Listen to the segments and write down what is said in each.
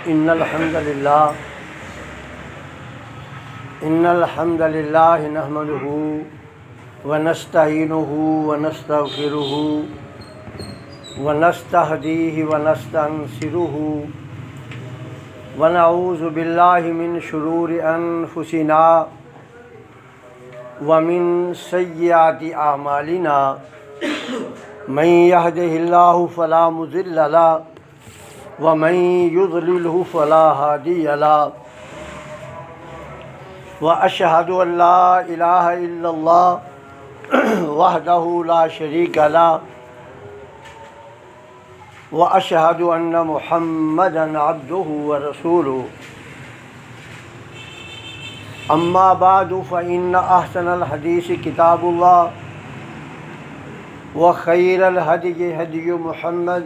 إن الحمد لله نحمده ونستعينه ونستغفره ونستهديه ونستنصره ونعوذ بالله من شرور أنفسنا ومن سيئات أعمالنا من يهده الله فلا مضل له ومن يضلله فلا هادي له وأشهد أن لا إله إلا الله وحده لا شريك له وأشهد أن محمدًا عبده ورسوله أما بعد فإن أحسن الحديث كتاب الله وخير الهدي هدي محمد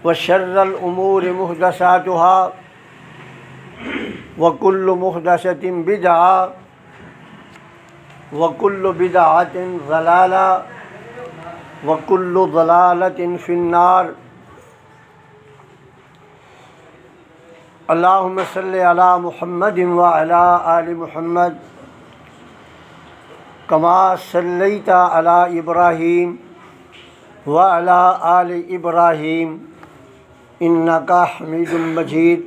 وشر الأمور محدثاتها وكل محدثة بدعة وكل بدعة ضلالة وكل ضلالة في النار اللهم صل على محمد وعلى آل محمد كما صليت على إبراهيم وعلى آل إبراهيم إنك حميد مجيد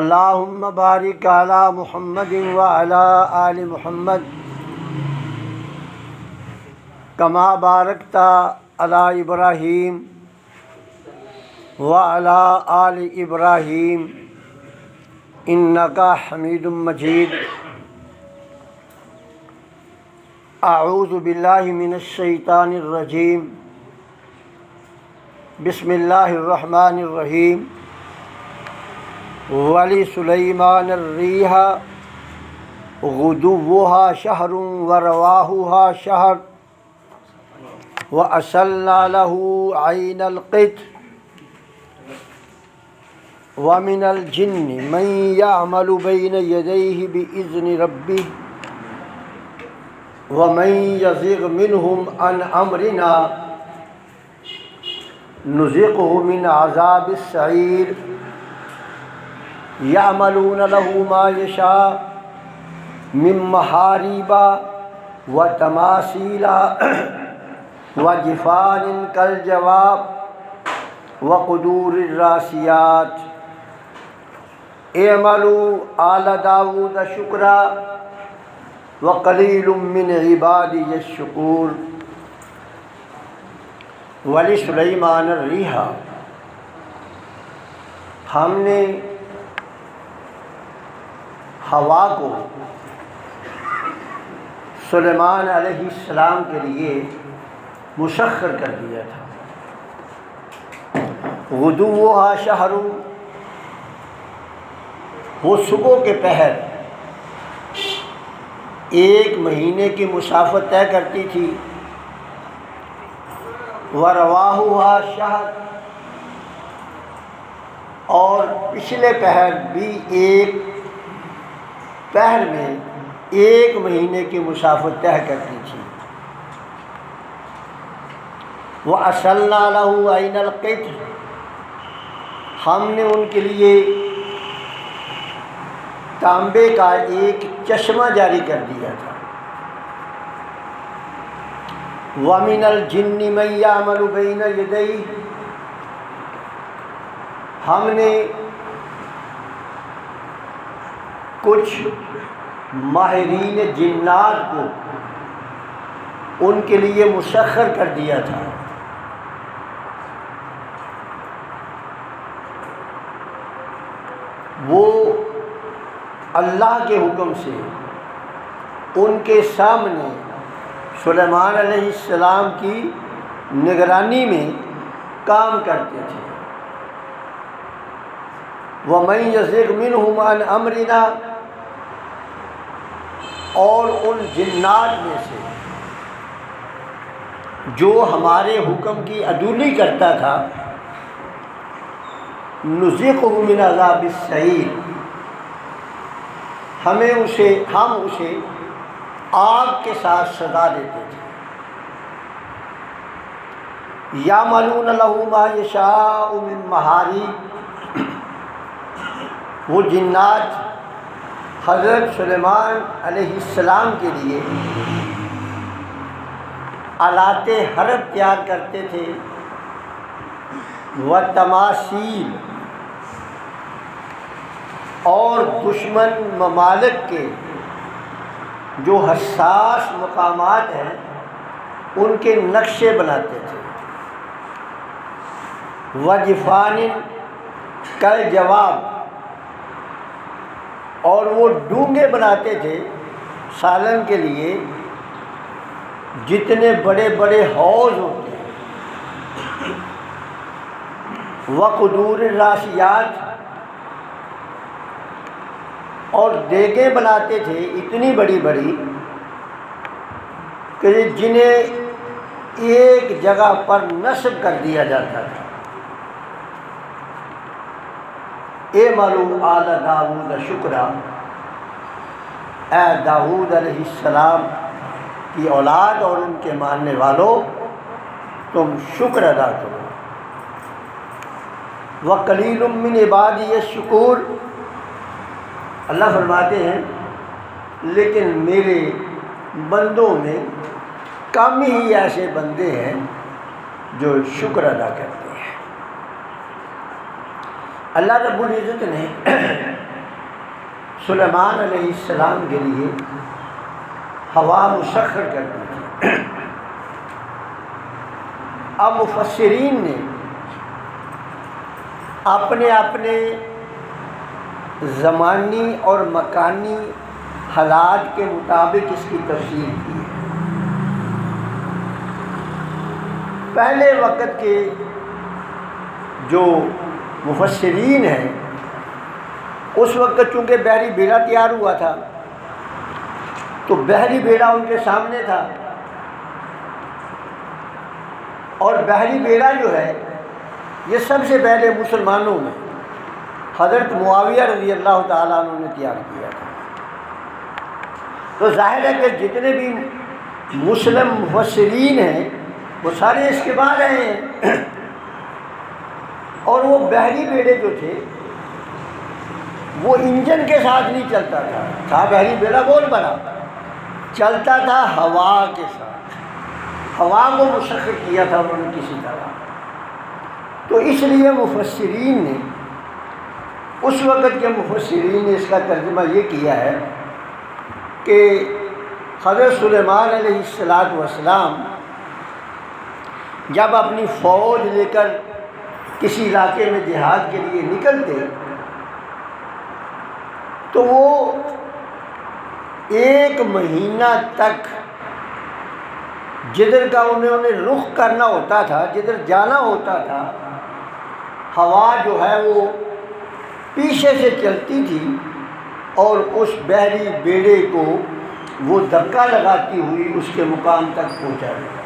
اللهم بارك على محمد وعلى آل محمد كما باركت على إبراهيم وعلى آل إبراهيم إنك حميد مجيد أعوذ بالله من الشيطان الرجيم بسم الله الرحمن الرحيم وَلِسُلَيْمَانَ الرِّيحَ غُدُوُّهَا شَهْرٌ وَرَوَاحُهَا شَهْرٌ وَأَسَلْنَا لَهُ عَيْنَ الْقِطْرِ وَمِنَ الْجِنِّ مَنْ يَعْمَلُ بَيْنَ يَدَيْهِ بِإِذْنِ رَبِّهِ وَمَنْ يَزِغْ مِنْهُمْ عَنْ أَمْرِنَا نُذِقْهُ مِنْ عَذَابِ السَّعِيرِ يَعْمَلُونَ لَهُ مَا يَشَاءُ مِنْ مَحَارِيبَ وَتَمَاثِيلَ وَجِفَانٍ كَالْجَوَابِ وَقُدُورِ الرَّاسِيَاتِ اعْمَلُوا آلَ داود شُكْرًا وَقَلِيلٌ مِّنْ عِبَادِيَ الشَّكُورُ وَلِسُلَيْمَانَ الرِّيحَ ہم نے ہوا کو سلیمان علیہ السلام کے لیے مسخر کر دیا تھا۔ غدوها شہر، وہ صبح کے پہر ایک مہینے کی مسافت طے کرتی تھی، ورواحها شہر، اور پچھلے پہر بھی ایک پہر میں ایک مہینے کی مسافت طے کرتی تھی۔ وَأَسَلْنَا لَهُ عَيْنَ الْقِطْرِ، ہم نے ان کے لیے تانبے کا ایک چشمہ جاری کر دیا تھا۔ وَمِنَ الْجِنِّ مَنْ يَعْمَلُ بَيْنَ يَدَيْهِ، ہم نے کچھ ماہرین جنات کو ان کے لیے مسخر کر دیا تھا۔ وہ اللہ کے حکم سے ان کے سامنے سلیمان علیہ السلام کی نگرانی میں کام کرتے تھے۔ وَمَنْ يَزِغْ مِنْهُمْ عَنْ أَمْرِنَا، اور ان جنات میں سے جو ہمارے حکم کی عدولی کرتا تھا، نُذِقْهُ مِنْ عَذَابِ السَّعِيرِ، ہم اسے آگ کے ساتھ سزا دیتے تھے۔ یعملون لہ ما یشاء من محارib، وہ جنات حضرت سلیمان علیہ السلام کے لیے آلات حرب تیار کرتے تھے، و تماثیل، اور دشمن ممالک کے جو حساس مقامات ہیں ان کے نقشے بناتے تھے، وجفان کل جواب، اور وہ ڈونگے بناتے تھے سالن کے لیے جتنے بڑے بڑے حوض ہوتے ہیں، وقدور الراسیات، اور دیگیں بناتے تھے اتنی بڑی بڑی کہ جنہیں ایک جگہ پر نصب کر دیا جاتا تھا۔ اعملوا آل داؤد شکرا، اے داؤد علیہ السلام کی اولاد اور ان کے ماننے والوں، تم شکر ادا کرو۔ وقلیل من عبادی الشکور، اللہ فرماتے ہیں لیکن میرے بندوں میں کم ہی ایسے بندے ہیں جو شکر ادا کرتے ہیں۔ اللہ رب العزت نے سلیمان علیہ السلام کے لیے ہوا مسخر کر دی تھی۔ اب مفسرین نے اپنے اپنے زمانی اور مکانی حالات کے مطابق اس کی تفسیر کی ہے۔ پہلے وقت کے جو مفسرین ہیں اس وقت چونکہ بحری بیڑا تیار ہوا تھا تو بحری بیڑا ان کے سامنے تھا، اور بحری بیڑا جو ہے یہ سب سے پہلے مسلمانوں میں حضرت معاویہ رضی اللہ تعالیٰ عنہ نے تیار کیا تھا۔ تو ظاہر ہے کہ جتنے بھی مسلم مفسرین ہیں وہ سارے اس کے بعد آئے ہیں، اور وہ بحری بیڑے جو تھے وہ انجن کے ساتھ نہیں چلتا تھا بحری بیڑا بول بنا، چلتا تھا ہوا کے ساتھ، ہوا کو مسخر کیا تھا انہوں نے کسی طرح۔ تو اس لیے مفسرین نے، اس وقت کے مفسرین نے اس کا ترجمہ یہ کیا ہے کہ حضرت سلیمان علیہ السلام جب اپنی فوج لے کر کسی علاقے میں جہاد کے لیے نکلتے تو وہ 1 مہینہ تک جدھر کا انہوں نے رخ کرنا ہوتا تھا، جدھر جانا ہوتا تھا، ہوا جو ہے وہ پیچھے سے چلتی تھی اور اس بحری بیڑے کو وہ دھکا لگاتی ہوئی اس کے مقام تک پہنچا دیتا۔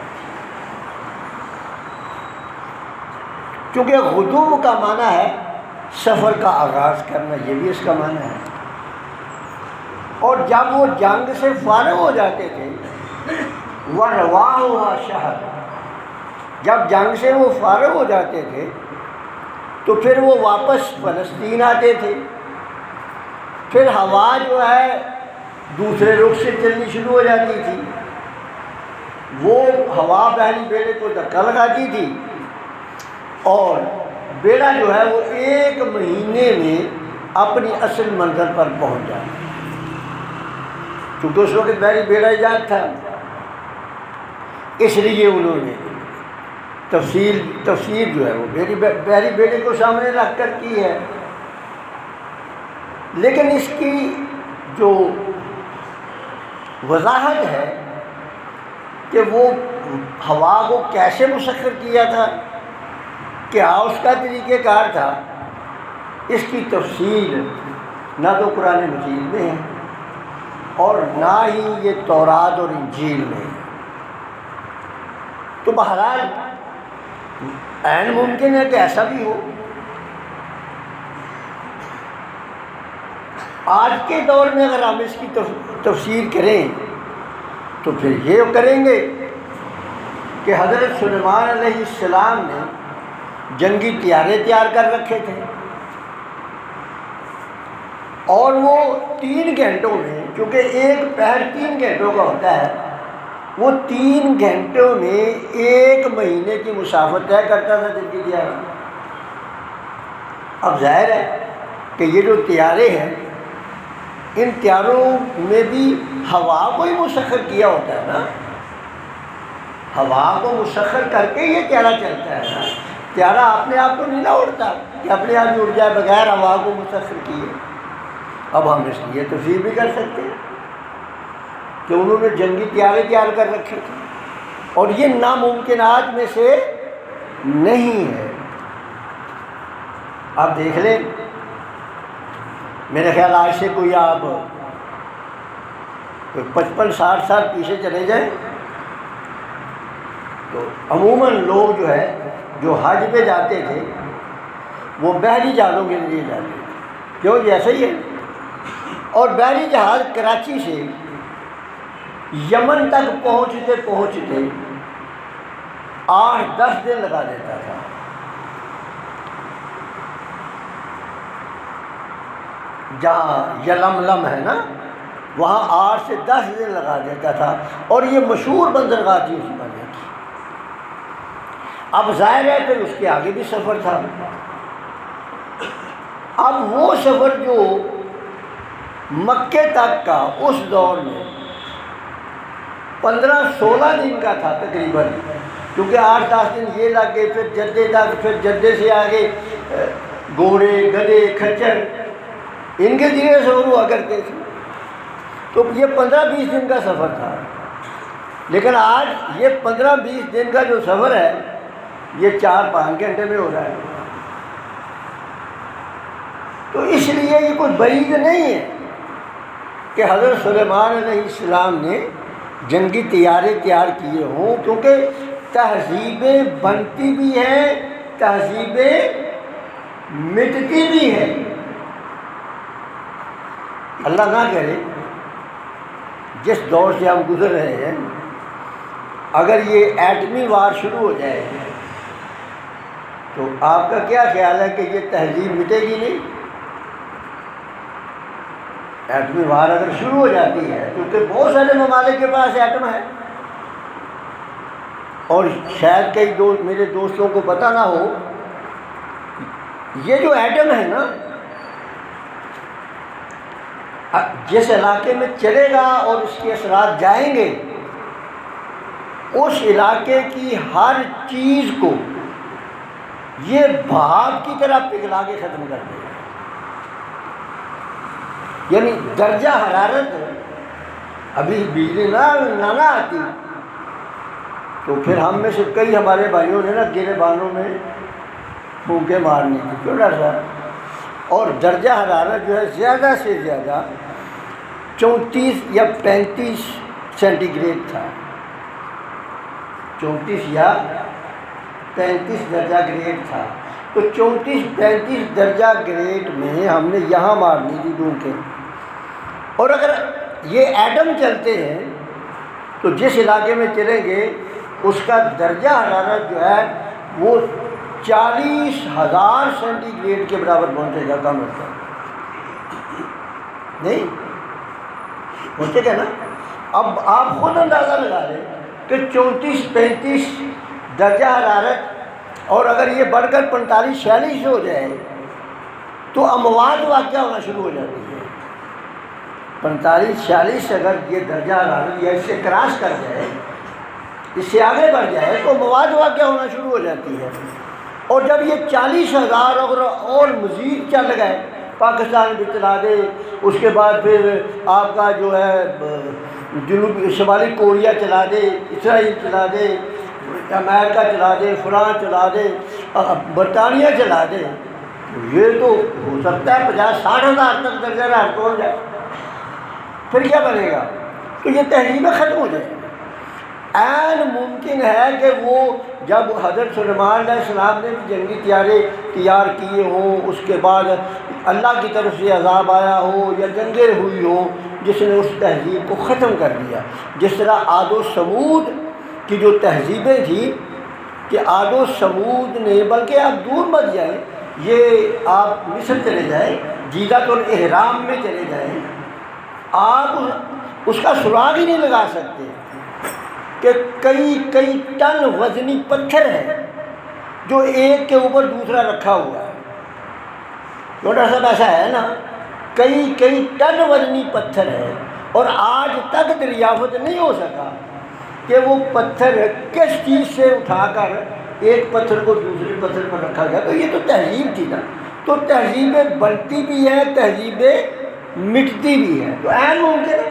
کیونکہ غدو کا معنی ہے سفر کا آغاز کرنا، یہ بھی اس کا معنی ہے۔ اور جب وہ جنگ سے فارغ ہو جاتے تھے، وَرَوَاهُهَا شَهْرٌ، جب جنگ سے وہ فارغ ہو جاتے تھے تو پھر وہ واپس فلسطین آتے تھے، پھر ہوا جو ہے دوسرے رخ سے چلنی شروع ہو جاتی تھی، وہ ہوا بحری بیڑے کو دھکا لگاتی تھی، اور بیڑا جو ہے وہ 1 مہینے میں اپنی اصل منزل پر پہنچ جاتا، کیونکہ اس وقت بحری بیڑا ایجاد تھا۔ اس لیے انہوں نے تفسیر جو ہے وہ بحری بیڑے کو سامنے رکھ کر کی ہے، لیکن اس کی جو وضاحت ہے کہ وہ ہوا کو کیسے مسخر کیا تھا، کیا اس کا طریقہ کار تھا، اس کی تفصیل نہ تو قرآن مجید میں ہے اور نہ ہی یہ تورات اور انجیل میں ہے۔ تو بہرحال عین ممکن ہے کہ ایسا بھی ہو۔ آج کے دور میں اگر ہم اس کی تفسیر کریں تو پھر یہ کریں گے کہ حضرت سلیمان علیہ السلام نے جنگی طیارے تیار کر رکھے تھے، اور وہ 3 گھنٹوں میں، چونکہ ایک پہر 3 گھنٹوں کا ہوتا ہے، وہ 3 گھنٹوں میں 1 مہینے کی مسافت طے کرتا تھا جنگی طیارہ۔ اب ظاہر ہے کہ یہ جو طیارے ہیں، ان طیاروں میں بھی ہوا کو ہی مسخر کیا ہوتا ہے نا، ہوا کو مسخر کر کے یہ طیارہ چلتا ہے نا، طیارہ اپنے آپ کو نہیں نہ اڑتا کہ اپنے آپ ہی اڑ جائے بغیر ہوا کو مسخر کیے۔ اب ہم اس لیے تفسیر بھی کر سکتے ہیں کہ انہوں نے جنگی طیارے تیار کر رکھے تھے، اور یہ ناممکنات میں سے نہیں ہے۔ آپ دیکھ لیں، میرے خیال آج سے کوئی آپ 55-60 سال پیچھے چلے جائیں تو عموماً لوگ جو ہے جو حج پہ جاتے تھے وہ بحری جہازوں کے ذریعے جاتے تھے، کیوں؟ جیسا ہی ہے۔ اور بحری جہاز کراچی سے یمن تک پہنچتے 8-10 دن لگا دیتا تھا۔ جہاں یلملم ہے نا، وہاں 8 سے 10 دن لگا دیتا تھا، اور یہ مشہور بندرگاہ تھی اس زمانے کی۔ اب ظاہر ہے پھر اس کے آگے بھی سفر تھا۔ اب وہ سفر جو مکے تک کا اس دور میں 15-16 دن کا تھا تقریباً، کیونکہ 8-10 دن یہ لگ گئے، پھر جدے تک، پھر جدے سے آگے گھوڑے، گدھے، کھچر، ان کے ذریعے سفر ہوا کرتے تھے، تو یہ 15-20 دن کا سفر تھا۔ لیکن آج یہ 15-20 دن کا جو سفر ہے یہ 4-5 گھنٹے میں ہو رہا ہے۔ تو اس لیے یہ کوئی بعید نہیں ہے کہ حضرت سلیمان علیہ السلام نے جنگی طیارے تیار کیے ہوں، کیونکہ تہذیبیں بنتی بھی ہیں، تہذیبیں مٹتی بھی ہیں۔ اللہ نہ کرے جس دور سے ہم گزر رہے ہیں، اگر یہ ایٹمی وار شروع ہو جائے تو آپ کا کیا خیال ہے کہ یہ تہذیب مٹے گی نہیں؟ ایٹمی وار اگر شروع ہو جاتی ہے، کیونکہ بہت سارے ممالک کے پاس ایٹم ہے، اور شاید کئی میرے دوستوں کو پتہ نہ ہو، یہ جو ایٹم ہے نا، جس علاقے میں چلے گا اور اس کے اثرات جائیں گے، اس علاقے کی ہر چیز کو یہ بھاپ کی طرح پگھلا کے ختم کر دے گا۔ یعنی درجہ حرارت، ابھی بجلی نہ آتی تو پھر ہم میں سے کئی ہمارے بھائیوں نے نا گرے بانوں میں پھونکے مارنی تھی، کیوں ڈر رہا؟ اور درجہ حرارت جو ہے زیادہ سے زیادہ 34 یا 35 سینٹی گریڈ تھا، 34 یا 35 درجہ گریڈ تھا۔ تو 34-35 درجہ گریڈ میں ہم نے یہاں مارنی تھی ڈھونڈ کے۔ اور اگر یہ ایٹم چلتے ہیں تو جس علاقے میں چلیں گے اس کا درجہ حرارت جو ہے وہ 40,000 سینٹی گریڈ کے برابر پہنچے گا، کم از کم نہیں پہنچے گا نا۔ اب آپ خود اندازہ لگا لیں کہ 34-35 درجہ حرارت، اور اگر یہ بڑھ کر 45-46 ہو جائے تو اموات واقعہ ہونا شروع ہو جاتی ہے۔ 45-46 اگر یہ درجہ حرارت یا اس سے کراس کر جائے، اس سے آگے بڑھ جائے تو مواد واقعہ ہونا شروع ہو جاتی ہے۔ اور جب یہ 40,000 اور مزید چل گئے، پاکستان بھی چلا دے، اس کے بعد پھر آپ کا جو ہے شمالی کوریا چلا دے، اسرائیل چلا دے، امریکہ چلا دے، فرانس چلا دے، برطانیہ چلا دے، یہ تو ہو سکتا ہے 50-60 ہزار تک درجہ حرارت پہنچ جائے۔ پھر کیا بنے گا؟ تو یہ تہذیبیں ختم ہو جائیں۔ عین ممکن ہے کہ وہ جب حضرت سلیمان علیہ السلام نے بھی جنگی طیارے تیار کیے ہوں، اس کے بعد اللہ کی طرف سے عذاب آیا ہو یا جنگیں ہوئی ہوں جس نے اس تہذیب کو ختم کر دیا، جس طرح عاد و ثمود کی جو تہذیبیں تھیں کہ عاد و ثمود نے، بلکہ آپ دور مت جائیں، یہ آپ مصر چلے جائیں، جیزۃ الاحرام میں چلے جائیں، آپ اس کا سراغ ہی نہیں لگا سکتے کہ کئی ٹن وزنی پتھر ہے جو ایک کے اوپر دوسرا رکھا ہوا ہے۔ ڈاکٹر صاحب ایسا ہے نا، کئی ٹن وزنی پتھر ہے، اور آج تک دریافت نہیں ہو سکا کہ وہ پتھر کس چیز سے اٹھا کر ایک پتھر کو دوسرے پتھر پر رکھا گیا۔ تو یہ تو تہذیب تھی نا، تو تہذیبیں بنتی بھی ہیں، تہذیبیں مٹتی بھی ہیں، تو عین ممکن ہے۔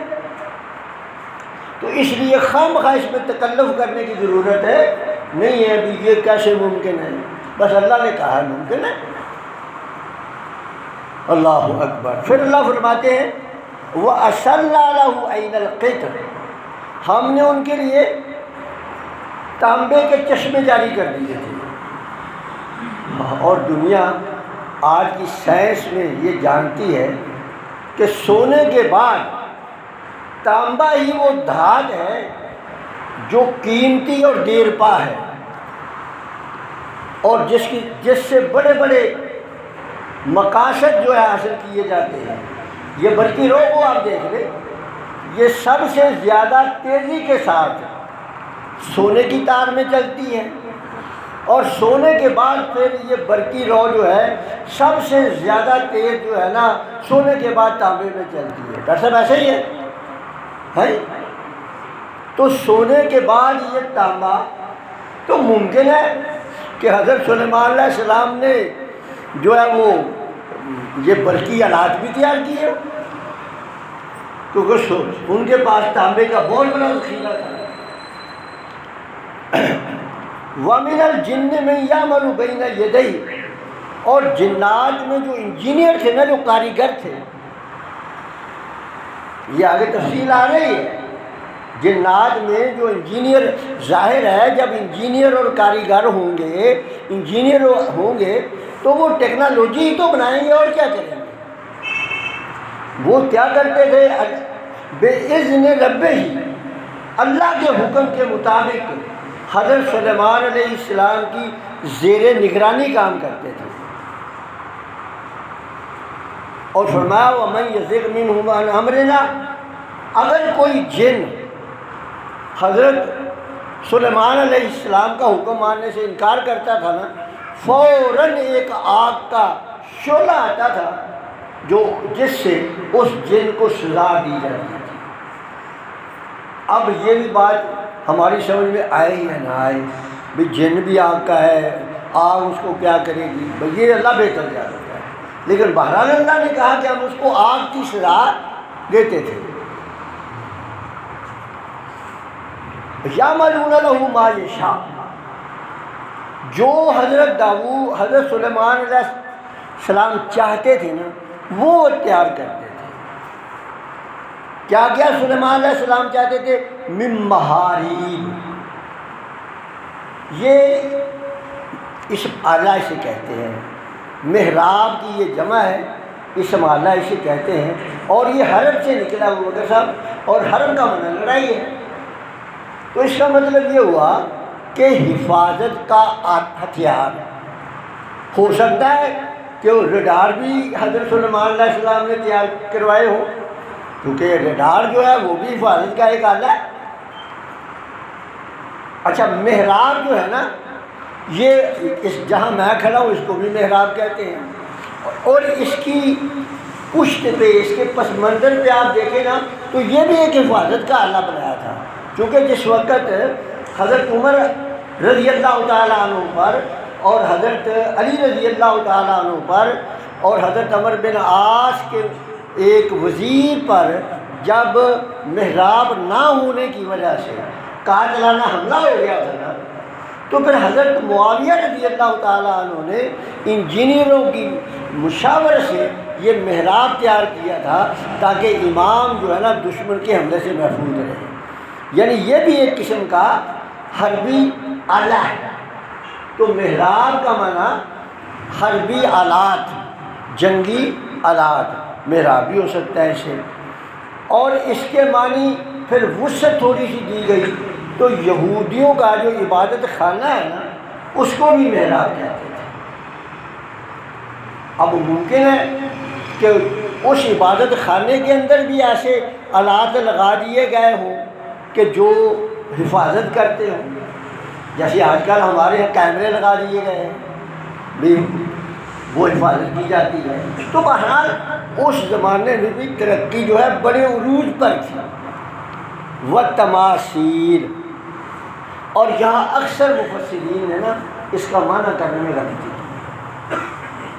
تو اس لیے خواہ اس میں تکلف کرنے کی ضرورت ہے نہیں ہے بھی یہ کیسے ممکن ہے، بس اللہ نے کہا ممکن ہے۔ اللہ اکبر۔ پھر اللہ فرماتے ہیں وَأَسَلَّ لَهُ عَيْنَ الْقِطْرِ، ہم نے ان کے لیے تانبے کے چشمے جاری کر دیے تھے۔ اور دنیا آج کی سائنس میں یہ جانتی ہے کہ سونے کے بعد تانبا ہی وہ دھات ہے جو قیمتی اور دیر پا ہے، اور جس سے بڑے بڑے مقاصد جو ہے حاصل کیے جاتے ہیں۔ یہ برقی رو کو آپ دیکھ لیں، یہ سب سے زیادہ تیزی کے ساتھ سونے کی تار میں چلتی ہے، اور سونے کے بعد پھر یہ برقی رو جو ہے سب سے زیادہ تیز جو ہے نا سونے کے بعد تانبے میں چلتی ہے۔ ڈاکٹر صاحب ایسے ہی ہے؟ تو سونے کے بعد یہ تانبا، تو ممکن ہے کہ حضرت سلیمان علیہ السلام نے جو ہے وہ یہ برقی آلات بھی تیار کیے، کیونکہ ان کے پاس تانبے کا بہت بڑا ذخیرہ تھا۔ وَمِنَ الْجِنِّ مَن يَعْمَلُ بَيْنَ يَدَيْهِ، اور جنات میں جو انجینئر تھے نا، جو کاریگر تھے، یہ آگے تفصیل آ رہی ہے، جنات میں جو انجینئر، ظاہر ہے جب انجینئر اور کاریگر ہوں گے تو وہ ٹیکنالوجی تو بنائیں گے، اور کیا کریں گے؟ وہ کیا کرتے تھے؟ بِإِذْنِ رَبِّهِ، اللہ کے حکم کے مطابق حضرت سلیمان علیہ السلام کی زیر نگرانی کام کرتے تھے۔ اور فرمایا وَمَن يَزِغْ مِنْهُمْ عَنْ أَمْرِنَا، اگر کوئی جن حضرت سلیمان علیہ السلام کا حکم ماننے سے انکار کرتا تھا نا، فوراً ایک آگ کا شعلہ آتا تھا جس سے اس جن کو سزا دی جاتی تھی۔ اب یہ بھی بات ہماری سمجھ میں آئے یا نہ آئے، بھی جن بھی آگ کا ہے، آگ اس کو کیا کرے گی، بھئی یہ اللہ بہتر جانتا ہے، لیکن بہرحال اللہ نے کہا کہ ہم اس کو آگ کی سزا دیتے تھے۔ یعملون لہ ما یشاء، جو حضرت سلیمان علیہ السلام چاہتے تھے نا وہ تیار کرتے تھے۔ کیا سلیمان علیہ السلام چاہتے تھے؟ من محاریب، یہ اسم آلہ اسے کہتے ہیں، محراب کی یہ جمع ہے، اسم آلہ اسے کہتے ہیں، اور یہ حرم سے نکلا ہوا ہے صاحب، اور حرم کا معنی لڑائی ہے۔ تو اس کا مطلب یہ ہوا کہ حفاظت کا ہتھیار ہو سکتا ہے کہ وہ ریڈار بھی حضرت سلیمان علیہ السلام نے تیار کروائے ہو، کیونکہ ریڈار جو ہے وہ بھی حفاظت کا ایک آلہ ہے۔ اچھا، محراب جو ہے نا، یہ جہاں میں کھڑا ہوں اس کو بھی محراب کہتے ہیں، اور اس کی پشت پہ، اس کے پس منظر پہ آپ دیکھیں نا تو یہ بھی ایک حفاظت کا آلہ بنایا تھا، کیونکہ جس وقت حضرت عمر رضی اللہ تعالیٰ عنہ پر اور حضرت علی رضی اللہ تعالیٰ عنہ پر اور حضرت عمر بن عاص کے ایک وزیر پر جب محراب نہ ہونے کی وجہ سے قاتلانہ حملہ ہو گیا تھا نا، تو پھر حضرت معاویہ رضی اللہ تعالیٰ عنہ نے انجینئروں کی مشاورت سے یہ محراب تیار کیا تھا تاکہ امام جو ہے نا دشمن کے حملے سے محفوظ رہے۔ یعنی یہ بھی ایک قسم کا حربی آلہ ہے۔ تو محراب کا معنی حربی آلات، جنگی آلات، محراب بھی ہو سکتا ہے اسے۔ اور اس کے معنی پھر وسعت تھوڑی سی دی گئی تو یہودیوں کا جو عبادت خانہ ہے نا اس کو بھی محراب کہتے تھے۔ اب ممکن ہے کہ اس عبادت خانے کے اندر بھی ایسے آلات لگا دیے گئے ہوں کہ جو حفاظت کرتے ہوں، جیسے آج کل ہمارے یہاں کیمرے لگا دیے گئے ہیں بھی وہ حفاظت کی جاتی ہے۔ تو بہرحال اس زمانے میں بھی ترقی جو ہے بڑے عروج پر تھی۔ وتماثیل، اور یہاں اکثر مفسرین نے نا اس کا معنی کرنے میں غلطی کی۔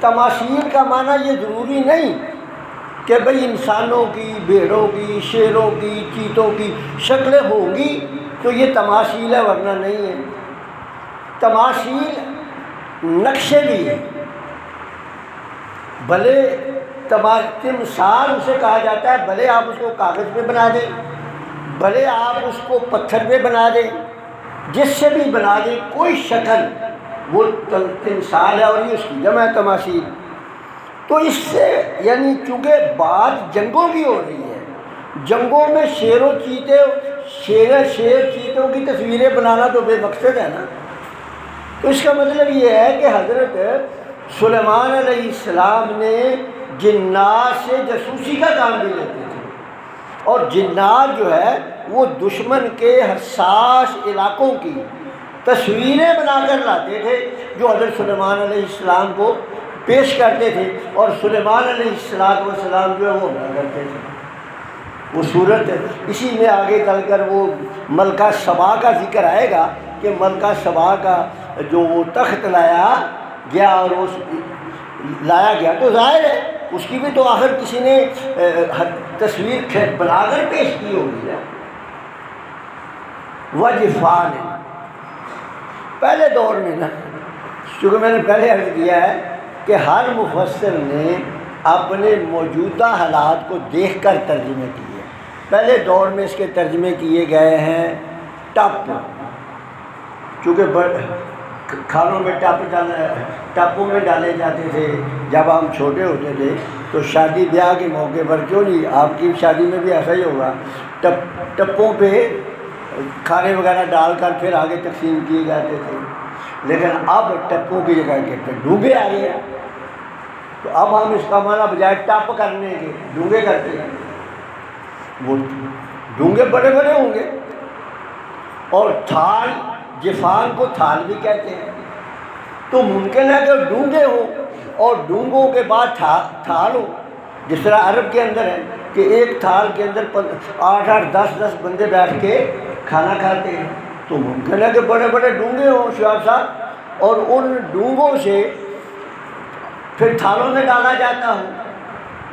تماثیل کا معنی یہ ضروری نہیں کہ بھئی انسانوں کی، بھیڑوں کی، شیروں کی، چیتوں کی شکلیں ہوں گی تو یہ تماثیل ہے، ورنہ نہیں ہے۔ تماثیل نقشے بھی ہیں، بھلے تمثال اسے کہا جاتا ہے، بھلے آپ اس کو کاغذ پہ بنا دیں، بھلے آپ اس کو پتھر پہ بنا دیں، جس سے بھی بنا دیں کوئی شکل وہ تمثال ہے، اور یہ اس کی جمع ہے تماثیل۔ تو اس سے یعنی چونکہ بات جنگوں کی ہو رہی ہے، جنگوں میں شیر و چیتے، شیر چیتوں کی تصویریں بنانا تو بے مقصد ہے نا۔ تو اس کا مطلب یہ ہے کہ حضرت سلیمان علیہ السلام نے جنات سے جاسوسی کا کام بھی لیتے تھے، اور جنات جو ہے وہ دشمن کے حساس علاقوں کی تصویریں بنا کر لاتے تھے جو حضرت سلیمان علیہ السلام کو پیش کرتے تھے، اور سلیمان علیہ السلام جو ہے وہ بنا کرتے تھے۔ وہ صورت اسی میں آگے چل کر وہ ملکہ سبا کا ذکر آئے گا کہ ملکہ سبا کا جو وہ تخت لایا گیا، اور اس لایا گیا تو ظاہر ہے اس کی بھی تو آخر کسی نے تصویر بنا کر پیش کی ہوگی نا۔ وجفان، پہلے دور میں نا، چونکہ میں نے پہلے عرض کیا ہے کہ ہر مفسر نے اپنے موجودہ حالات کو دیکھ کر ترجمے کیے۔ پہلے دور میں اس کے ترجمے کیے گئے ہیں ٹپ، چونکہ کھانوں میں ٹپوں میں ڈالے جاتے تھے جب ہم چھوٹے ہوتے تھے، تو شادی بیاہ کے موقع پر، کیوں نہیں آپ کی شادی میں بھی ایسا ہی ہوگا، ٹپوں پہ کھانے وغیرہ ڈال کر پھر آگے تقسیم کیے جاتے تھے۔ لیکن اب ٹپوں کی جگہ کے ڈونگے آ گئے ہیں، تو اب ہم اس کا معنی بجائے ٹپ کرنے کے ڈونگے کرتے ہیں۔ وہ ڈونگے بڑے بڑے ہوں گے، اور تھال، جفان کو تھال بھی کہتے ہیں، تو ممکن ہے کہ ڈونگے ہوں اور ڈونگوں کے بعد تھال ہو، جس طرح عرب کے اندر ہے کہ ایک تھال کے اندر 8 10 بندے بیٹھ کے کھانا کھاتے ہیں، تو ممکن ہے کہ بڑے بڑے ڈونگے ہوں شعیب صاحب، اور ان ڈونگوں سے پھر تھالوں میں ڈالا جاتا ہو۔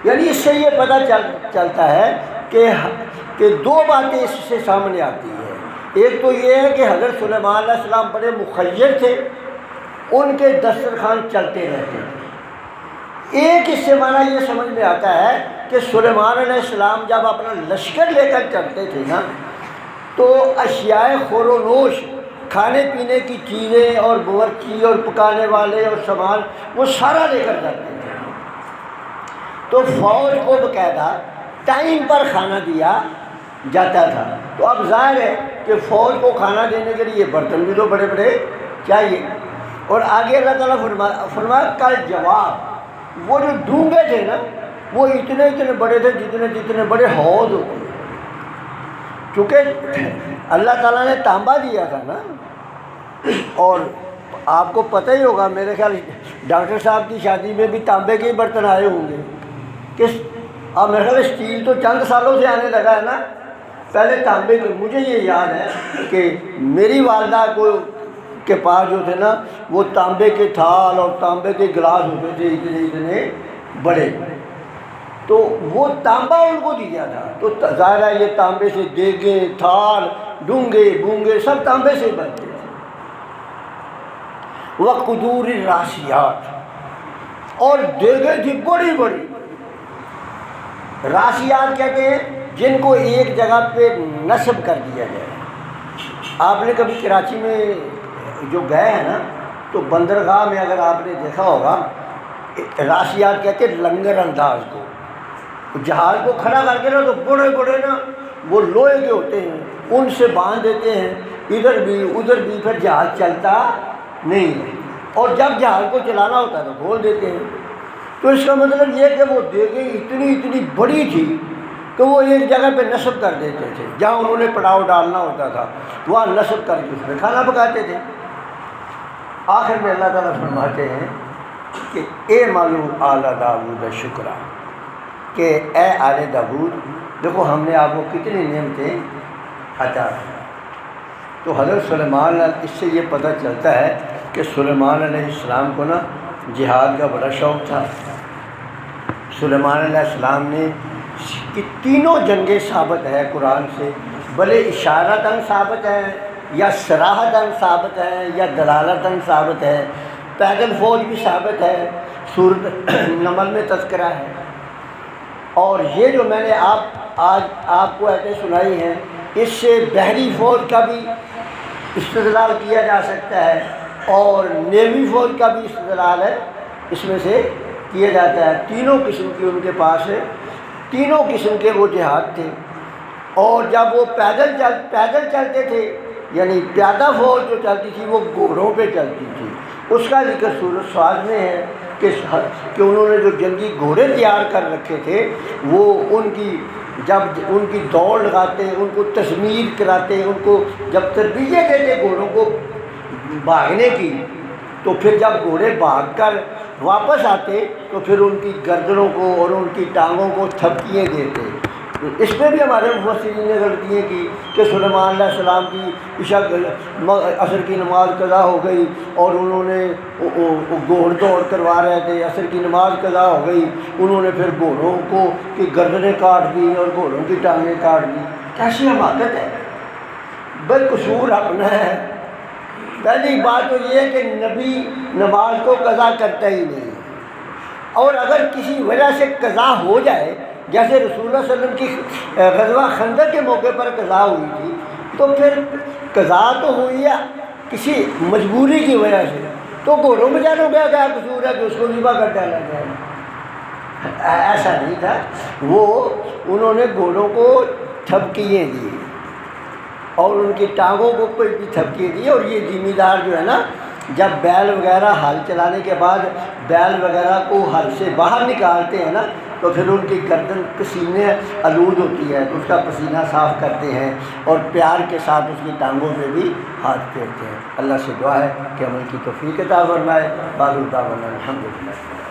یعنی اس سے یہ پتہ چلتا ہے کہ دو باتیں اس سے سامنے آتی ہیں۔ ایک تو یہ ہے کہ حضرت سلیمان علیہ السلام بڑے مخیر تھے، ان کے دسترخوان چلتے رہتے تھے۔ ایک اس سے معنی یہ سمجھ میں آتا ہے کہ سلیمان علیہ السلام جب اپنا لشکر لے کر چلتے تھے نا، تو اشیاء خور و نوش، کھانے پینے کی چیزیں اور باورچی اور پکانے والے اور سامان، وہ سارا لے کر جاتے تھے۔ تو فوج کو باقاعدہ ٹائم پر کھانا دیا جاتا تھا۔ تو اب ظاہر ہے کہ فوج کو کھانا دینے کے لیے برتن بھی تو بڑے بڑے چاہیے۔ اور آگے اللہ تعالیٰ فرمایا کل جواب، وہ جو ڈونگے تھے نا وہ اتنے بڑے تھے جتنے بڑے حوض ہوتے ہیں، کیونکہ اللہ تعالیٰ نے تانبا دیا تھا نا۔ اور آپ کو پتہ ہی ہوگا، میرے خیال ڈاکٹر صاحب کی شادی میں بھی تانبے کے ہی برتن آئے ہوں گے، اب میرے خیال اسٹیل تو چند سالوں سے آنے لگا ہے نا، پہلے تانبے کے۔ مجھے یہ یاد ہے کہ میری والدہ کے پاس جو تھے نا وہ تانبے کے تھال اور تانبے کے گلاس ہوتے تھے اتنے بڑے، تو وہ تانبا ان کو دیا تھا۔ تو ظاہر ہے یہ تانبے سے دیگیں، تھال، ڈونگے بونگے سب تانبے سے بنتے تھے۔ وقدور الراسیات، اور دیگیں تھی بڑی بڑی۔ راسیات کہتے ہیں جن کو ایک جگہ پہ نصب کر دیا جائے۔ آپ نے کبھی کراچی میں جو گئے ہیں نا، تو بندرگاہ میں اگر آپ نے دیکھا ہوگا، راسیات کہتے ہیں لنگر انداز کو، جہاز کو کھڑا کر کے نا تو بڑے بڑے نا وہ لوہے کے ہوتے ہیں، ان سے باندھ دیتے ہیں ادھر بھی ادھر بھی، پھر جہاز چلتا نہیں ہے، اور جب جہاز کو چلانا ہوتا ہے تو کھول دیتے ہیں۔ تو اس کا مطلب یہ کہ وہ دیگیں اتنی بڑی تھی کہ وہ ایک جگہ پہ نصب کر دیتے تھے، جہاں انہوں نے پڑاؤ ڈالنا ہوتا تھا وہاں نصب کر کے اس میں کھانا پکاتے تھے۔ آخر میں اللہ تعالیٰ فرماتے ہیں کہ اے معلوم آل داؤد شکرا، کہ اے آل داؤد دیکھو ہم نے آپ کو کتنی نعمتیں عطا کی۔ تو حضرت سلیمان اس سے یہ پتہ چلتا ہے کہ سلیمان علیہ السلام کو نا جہاد کا بڑا شوق تھا۔ سلیمان علیہ السلام نے کہ تینوں جنگیں ثابت ہے قرآن سے، بھلے اشارتاً ثابت ہے یا صراحتاً ثابت ہے یا دلالتاً ثابت ہے، پیدل فوج بھی ثابت ہے، سورۃ نمل میں تذکرہ ہے، اور یہ جو میں نے آج آپ کو ایسے سنائی ہیں اس سے بحری فوج کا بھی استدلال کیا جا سکتا ہے اور نیوی فوج کا بھی استدلال ہے، اس میں سے کیا جاتا ہے۔ تینوں قسم کی ان کے پاس ہے، تینوں قسم کے وہ جہاد تھے، اور جب وہ پیدل چلتے تھے، یعنی پیادہ فوج جو چلتی تھی وہ گھوڑوں پہ چلتی تھی، اس کا ذکر سورۃ صاد میں ہے کہ انہوں نے جو جنگی گھوڑے تیار کر رکھے تھے وہ ان کی جب ان کی دوڑ لگاتے، ان کو تسمیر کراتے، ان کو جب تربیت دیتے گھوڑوں کو بھاگنے کی، تو پھر جب گھوڑے بھاگ کر واپس آتے تو پھر ان کی گردنوں کو اور ان کی ٹانگوں کو تھپکیاں دیتے۔ اس میں بھی ہمارے مفسرین نے غلطیاں کی کہ سلیمان علیہ السلام کی عشاء عصر کی نماز قضا ہو گئی اور انہوں نے گھوڑ دوڑ کروا رہے تھے، عصر کی نماز قضا ہو گئی، انہوں نے پھر گھوڑوں کو کی گردنیں کاٹ دی اور گھوڑوں کی ٹانگیں کاٹ دی۔ کیسی حماقت ہے، بے قصور اپنا ہے۔ پہلی بات تو یہ ہے کہ نبی نماز کو قضا کرتا ہی نہیں، اور اگر کسی وجہ سے قضا ہو جائے، جیسے رسول اللہ صلی اللہ علیہ وسلم کی غزوہ خندق کے موقع پر قضا ہوئی تھی، تو پھر قضا تو ہوئی ہے کسی مجبوری کی وجہ سے، تو گھوڑوں بیچاروں کا کیا قصور ہے کہ اس کو ذبح کر ڈالا جائے؟ ایسا نہیں تھا، وہ انہوں نے گھوڑوں کو تھپکیے دی اور ان کی ٹانگوں کو کوئی بھی تھپکیے دی، اور یہ ذمہ دار جو ہے نا، جب بیل وغیرہ ہل چلانے کے بعد بیل وغیرہ کو ہل سے باہر نکالتے ہیں نا تو پھر ان کی گردن پسینے آلود ہوتی ہے، تو اس کا پسینہ صاف کرتے ہیں اور پیار کے ساتھ اس کی ٹانگوں میں بھی ہاتھ پھیرتے ہیں۔ اللہ سے دعا ہے کہ عمل کی توفیق عطا فرمائے۔ باقی دعوانا الحمدللہ۔